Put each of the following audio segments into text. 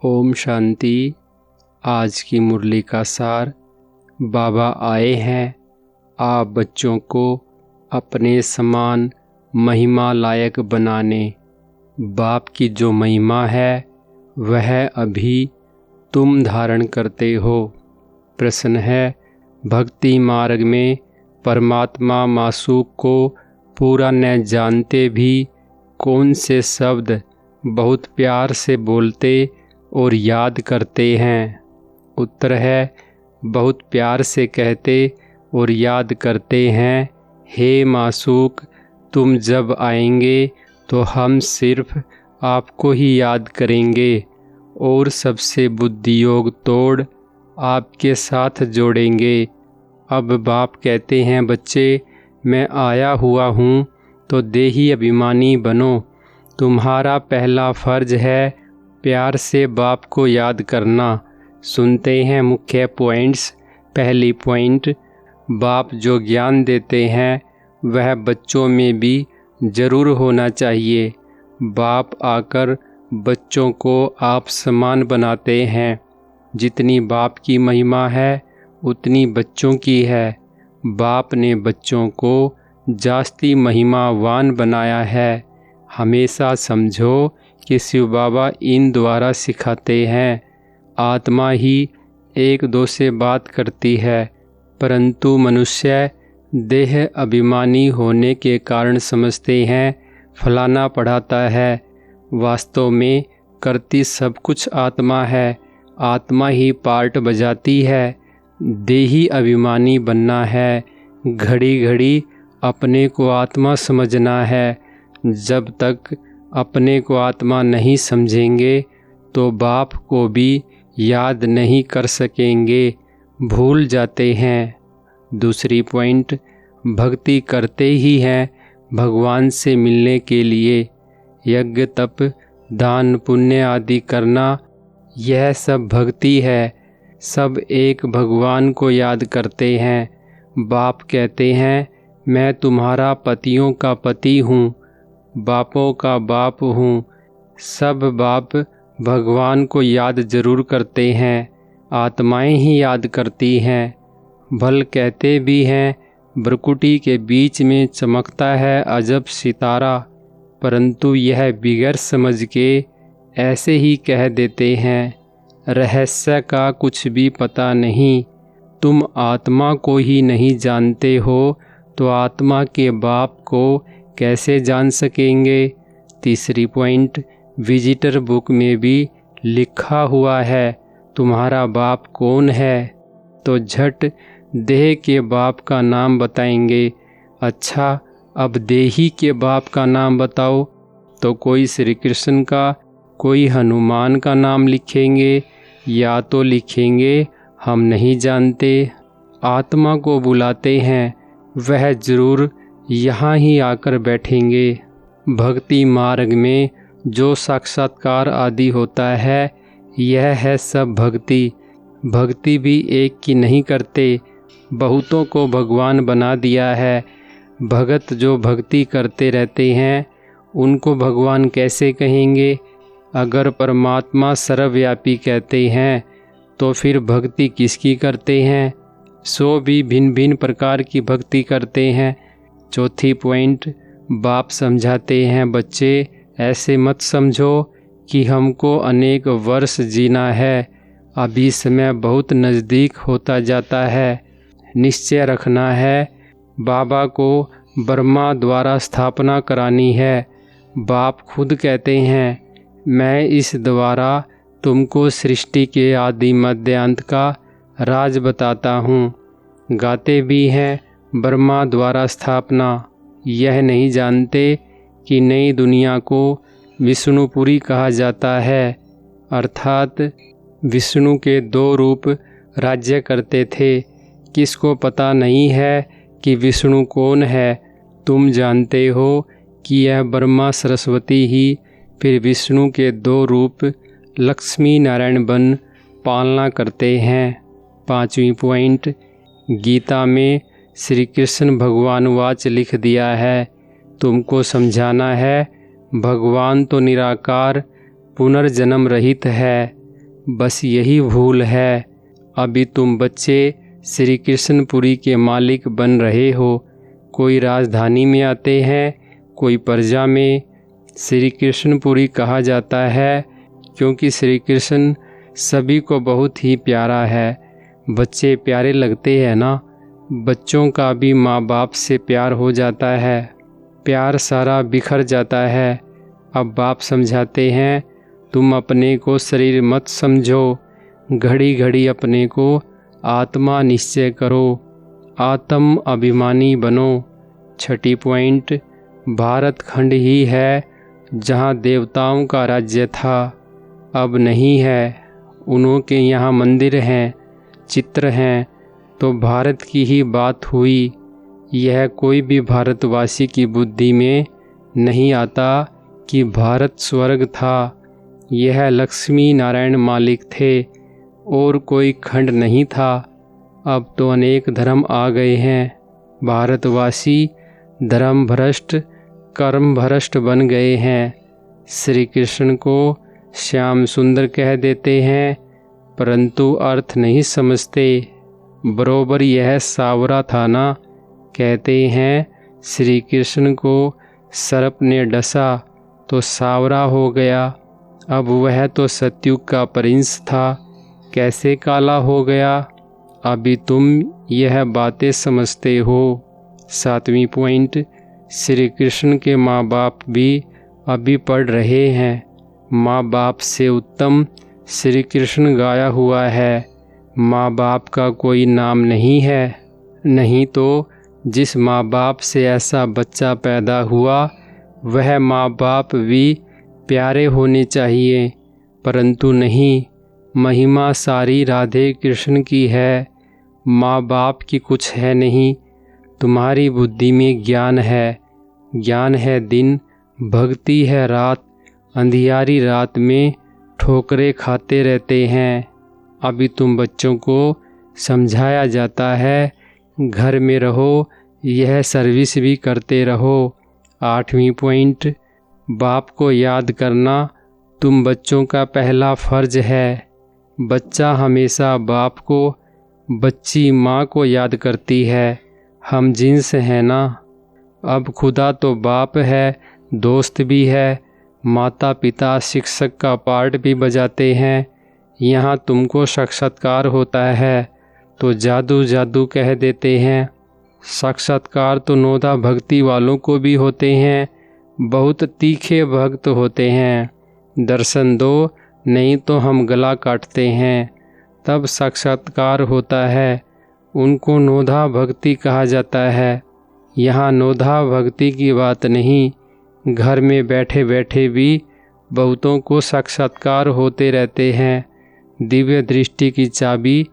ओम शांति। आज की मुरली का सार। बाबा आए हैं आप बच्चों को अपने समान महिमा लायक बनाने। बाप की जो महिमा है वह अभी तुम धारण करते हो। प्रश्न है, भक्ति मार्ग में परमात्मा मासूक को पूरा न जानते भी कौन से शब्द बहुत प्यार से बोलते और याद करते हैं? उत्तर है, बहुत प्यार से कहते और याद करते हैं, हे मासूक, तुम जब आएंगे तो हम सिर्फ आपको ही याद करेंगे और सबसे बुद्धि योग तोड़ आपके साथ जोड़ेंगे। अब बाप कहते हैं, बच्चे मैं आया हुआ हूँ तो देही अभिमानी बनो। तुम्हारा पहला फर्ज है प्यार से बाप को याद करना। सुनते हैं मुख्य पॉइंट्स। पहली पॉइंट, बाप जो ज्ञान देते हैं वह बच्चों में भी ज़रूर होना चाहिए। बाप आकर बच्चों को आप समान बनाते हैं। जितनी बाप की महिमा है उतनी बच्चों की है। बाप ने बच्चों को जास्ती महिमावान बनाया है। हमेशा समझो कि शिव बाबा इन द्वारा सिखाते हैं। आत्मा ही एक दो से बात करती है, परंतु मनुष्य देह अभिमानी होने के कारण समझते हैं फलाना पढ़ाता है। वास्तव में करती सब कुछ आत्मा है। आत्मा ही पार्ट बजाती है। देही अभिमानी बनना है। घड़ी घड़ी अपने को आत्मा समझना है। जब तक अपने को आत्मा नहीं समझेंगे तो बाप को भी याद नहीं कर सकेंगे, भूल जाते हैं। दूसरी पॉइंट, भक्ति करते ही हैं भगवान से मिलने के लिए। यज्ञ तप दान पुण्य आदि करना यह सब भक्ति है। सब एक भगवान को याद करते हैं। बाप कहते हैं, मैं तुम्हारा पतियों का पति हूँ, बापों का बाप हूँ। सब बाप भगवान को याद जरूर करते हैं। आत्माएं ही याद करती हैं। भल कहते भी हैं, भ्रकुटी के बीच में चमकता है अजब सितारा, परंतु यह बिगैर समझ के ऐसे ही कह देते हैं। रहस्य का कुछ भी पता नहीं। तुम आत्मा को ही नहीं जानते हो तो आत्मा के बाप को कैसे जान सकेंगे? तीसरी पॉइंट, विजिटर बुक में भी लिखा हुआ है तुम्हारा बाप कौन है, तो झट देह के बाप का नाम बताएंगे। अच्छा, अब देही के बाप का नाम बताओ, तो कोई श्री कृष्ण का, कोई हनुमान का नाम लिखेंगे या तो लिखेंगे हम नहीं जानते। आत्मा को बुलाते हैं, वह जरूर यहाँ ही आकर बैठेंगे। भक्ति मार्ग में जो साक्षात्कार आदि होता है यह है सब भक्ति। भक्ति भी एक की नहीं करते, बहुतों को भगवान बना दिया है। भगत जो भक्ति करते रहते हैं उनको भगवान कैसे कहेंगे? अगर परमात्मा सर्वव्यापी कहते हैं तो फिर भक्ति किसकी करते हैं? सो भी भिन्न भिन्न प्रकार की भक्ति करते हैं। चौथी पॉइंट, बाप समझाते हैं, बच्चे ऐसे मत समझो कि हमको अनेक वर्ष जीना है। अभी समय बहुत नज़दीक होता जाता है। निश्चय रखना है बाबा को ब्रह्मा द्वारा स्थापना करानी है। बाप खुद कहते हैं, मैं इस द्वारा तुमको सृष्टि के आदि मध्य अंत का राज बताता हूँ। गाते भी हैं ब्रह्मा द्वारा स्थापना। यह नहीं जानते कि नई दुनिया को विष्णुपुरी कहा जाता है, अर्थात विष्णु के दो रूप राज्य करते थे। किसको पता नहीं है कि विष्णु कौन है? तुम जानते हो कि यह ब्रह्मा सरस्वती ही फिर विष्णु के दो रूप लक्ष्मी नारायण बन पालना करते हैं। पांचवी पॉइंट, गीता में श्री कृष्ण भगवान वाच लिख दिया है। तुमको समझाना है भगवान तो निराकार पुनर्जन्म रहित है। बस यही भूल है। अभी तुम बच्चे श्री कृष्णपुरी के मालिक बन रहे हो। कोई राजधानी में आते हैं, कोई प्रजा में। श्री कृष्णपुरी कहा जाता है क्योंकि श्री कृष्ण सभी को बहुत ही प्यारा है। बच्चे प्यारे लगते हैं ना। बच्चों का भी माँ बाप से प्यार हो जाता है। प्यार सारा बिखर जाता है। अब बाप समझाते हैं, तुम अपने को शरीर मत समझो, घड़ी घड़ी अपने को आत्मा निश्चय करो, आत्म अभिमानी बनो। छठी पॉइंट, भारत खंड ही है जहाँ देवताओं का राज्य था, अब नहीं है। उनके यहाँ मंदिर हैं, चित्र हैं, तो भारत की ही बात हुई। यह कोई भी भारतवासी की बुद्धि में नहीं आता कि भारत स्वर्ग था। यह लक्ष्मी नारायण मालिक थे और कोई खंड नहीं था। अब तो अनेक धर्म आ गए हैं। भारतवासी धर्म भ्रष्ट, कर्म भ्रष्ट बन गए हैं। श्री कृष्ण को श्याम सुंदर कह देते हैं, परंतु अर्थ नहीं समझते। बरोबर यह सावरा था ना। कहते हैं श्री कृष्ण को सर्प ने डसा तो सावरा हो गया। अब वह तो सतयुग का प्रिंस था, कैसे काला हो गया। अभी तुम यह बातें समझते हो। 7वीं पॉइंट, श्री कृष्ण के माँ बाप भी अभी पढ़ रहे हैं। माँ बाप से उत्तम श्री कृष्ण गाया हुआ है। माँ बाप का कोई नाम नहीं है। नहीं तो जिस माँ बाप से ऐसा बच्चा पैदा हुआ वह माँ बाप भी प्यारे होने चाहिए, परंतु नहीं। महिमा सारी राधे कृष्ण की है, माँ बाप की कुछ है नहीं। तुम्हारी बुद्धि में ज्ञान है, ज्ञान है दिन, भक्ति है रात। अंधियारी रात में ठोकरें खाते रहते हैं। अभी तुम बच्चों को समझाया जाता है, घर में रहो, यह सर्विस भी करते रहो। 8वीं पॉइंट, बाप को याद करना तुम बच्चों का पहला फर्ज है। बच्चा हमेशा बाप को, बच्ची माँ को याद करती है। हम जिन्स हैं ना। अब खुदा तो बाप है, दोस्त भी है, माता पिता शिक्षक का पार्ट भी बजाते हैं। यहाँ तुमको साक्षात्कार होता है तो जादू जादू कह देते हैं। साक्षात्कार तो नोदा भक्ति वालों को भी होते हैं, बहुत तीखे भक्त होते हैं। दर्शन दो, नहीं तो हम गला काटते हैं, तब साक्षात्कार होता है। उनको नोधा भक्ति कहा जाता है। यहाँ नोधा भक्ति की बात नहीं। घर में बैठे बैठे भी बहुतों को साक्षात्कार होते रहते हैं। दिव्य दृष्टि की चाबी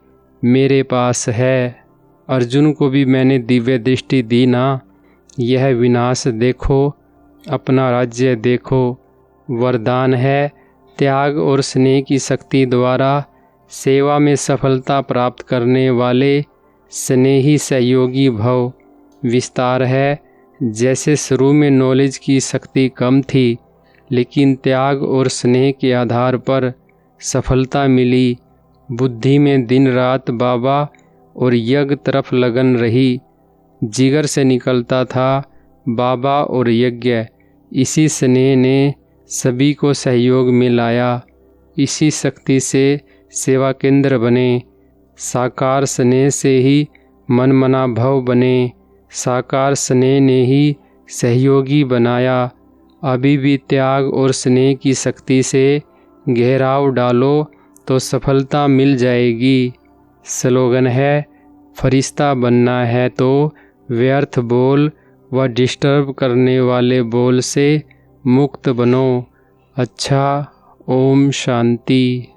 मेरे पास है। अर्जुन को भी मैंने दिव्य दृष्टि दी ना। यह विनाश देखो, अपना राज्य देखो। वरदान है, त्याग और स्नेह की शक्ति द्वारा सेवा में सफलता प्राप्त करने वाले स्नेही सहयोगी भव। विस्तार है, जैसे शुरू में नॉलेज की शक्ति कम थी, लेकिन त्याग और स्नेह के आधार पर सफलता मिली। बुद्धि में दिन रात बाबा और यज्ञ तरफ लगन रही। जिगर से निकलता था बाबा और यज्ञ। इसी स्नेह ने सभी को सहयोग में लाया। इसी शक्ति से सेवा केंद्र बने। साकार स्नेह से ही मन मना भव बने। साकार स्नेह ने ही सहयोगी बनाया। अभी भी त्याग और स्नेह की शक्ति से गहराव डालो तो सफलता मिल जाएगी। स्लोगन है, फरिश्ता बनना है तो व्यर्थ बोल व डिस्टर्ब करने वाले बोल से मुक्त बनो। अच्छा, ओम शांति।